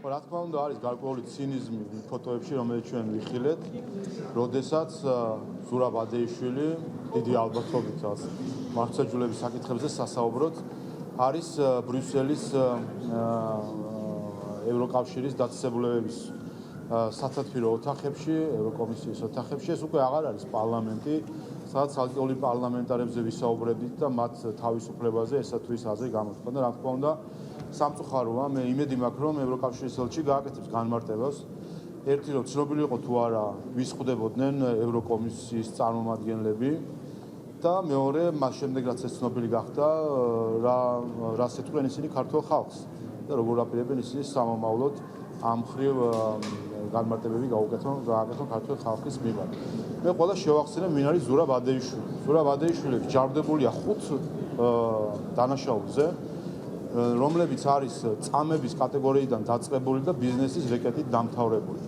რა თქმა უნდა არის გარკვეული ცინიზმი ფოტოებში, რომელიც ჩვენ ვიხილეთ, როდესაც ზურაბ ადეიშვილი დიდი ალბათობით მართლმსაჯულების საკითხებზე სასაუბროთ არის ბრიუსელის ევროკავშირის დაწესებულებების სათათბირო ოთახებში, ევროკომისიის ოთახებში. ეს უკვე აღარ არის პარლამენტი, სადაც ცალკეული პარლამენტარებზე ვისაუბრებდით და მათ თავისუფლებაზე ესა თუ ის აზრი გამოთქვა და რა თქმა უნდა სამწუხაროა, მე იმედი მაქვს, რომ ევროკავშირის ელჩი გააკეთებს განმარტებას. ერთი რომ ცნობილი იყო თუ არა ვის ხვდებოდნენ ევროკომისიის წარმომადგენლები და მეორე მას შემდეგ რაც ეს ცნობილი გახდა, რას ეთქვენ ისინი ქართულ ხალხს და როგორ აპირებენ ისინი სამომავლოდ ამ მხრივ განმარტებები გააკეთონ ქართულ ხალხის მიმართ. მე ყველა შევახსენებ ვინ არის ზურაბ ადეიშვილი. ზურაბ ადეიშვილი ჯარდებულია 5 დანაშაულზე, რომლებიც არის წამების კატეგორიიდან დაწყებული და ბიზნესის რეკეტით დამთავრებული.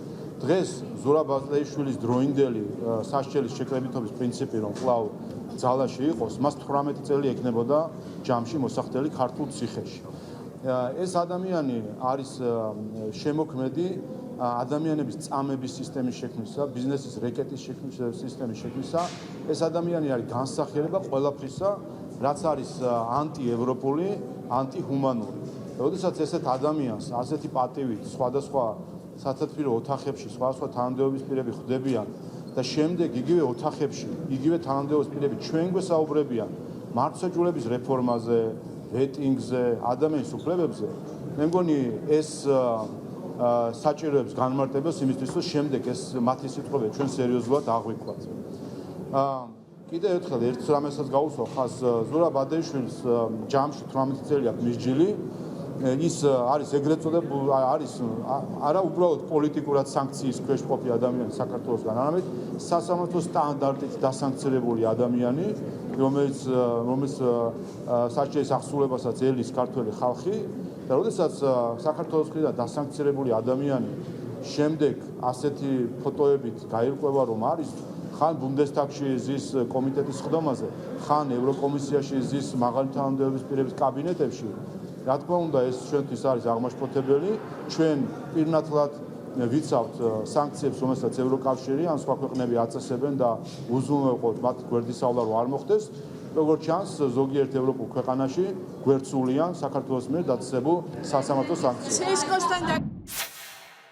დღეს ზურაბ ადეიშვილის დროინდელი სასჯელის შეკრებითობის პრინციპი რომ კვლავ ძალაში იყოს, მას 18 წელი ექნებოდა ჯამში მოსახდელი ქართულ ციხეში. ეს ადამიანი არის შემოქმედი ადამიანების წამების სისტემის შექმნისა, ბიზნესის რეკეტის სისტემის შექმნისა. ეს ადამიანი არის განსახიერება ყველაფრისა, რაც არის ანტიევროპული, ანტიჰუმანური. როდესაც ესეთ ადამიანს ასეთი პატივით სხვადასხვა სათათბირო ოთახებში სხვადასხვა თანამდებობის პირები ხვდებიან და შემდეგ იგივე ოთახებში, იგივე თანამდებობის პირები ჩვენ გვესაუბრებიან მართლმსაჯულების რეფორმაზე, ვეტინგზე, ადამიანის უფლებებზე, მე მგონი ეს საჭიროებს განმარტებას იმისთვის, რომ შემდეგ ეს მათი სიტყვები ჩვენ სერიოზულად აღვიქვათ. კიდევ ერთხელ ერთ რამესაც გავუსვა ხას ზურაბ ადეიშვილის ჯამში 18 წელი აქვს მისჯილი. ის არის ეგრეთ წოდებული არის არა უბრალოდ პოლიტიკურად საანქციის ქვეშ მყოფი ადამიანი საქართველოსგან, არამედ სასამართლო სტანდარტით დასანქცირებული ადამიანი, რომელიც სასჯელის აღსრულებასაც ელის ქართველი ხალხი და როდესაც საქართველოს მხრიდან დასანქცირებული ადამიანი შემდეგ ასეთი ფოტოებით გაირკვევა რომ არის ხან ბუნდესტაგში ზის კომიტეტის სხდომაზე, ხან ევროკომისიაში ზის მაღალი თანამდებობის პირების კაბინეტებში, რა თქმა უნდა ეს ჩვენთვის არის აღმაშფოთებელი. ჩვენ პირნათლად ვიცავთ სანქციებს, რომელსაც ევროკავშირი ან სხვა ქვეყნები აწესებენ და უზრუნველყოფთ მათ გვერდისავლა რომ არ მოხდეს. როგორც ჩანს, ზოგიერთ ევროპულ ქვეყანაში გვერდსულიან საქართველოს მიერ დაწესებულ სასამართლო სანქციებს.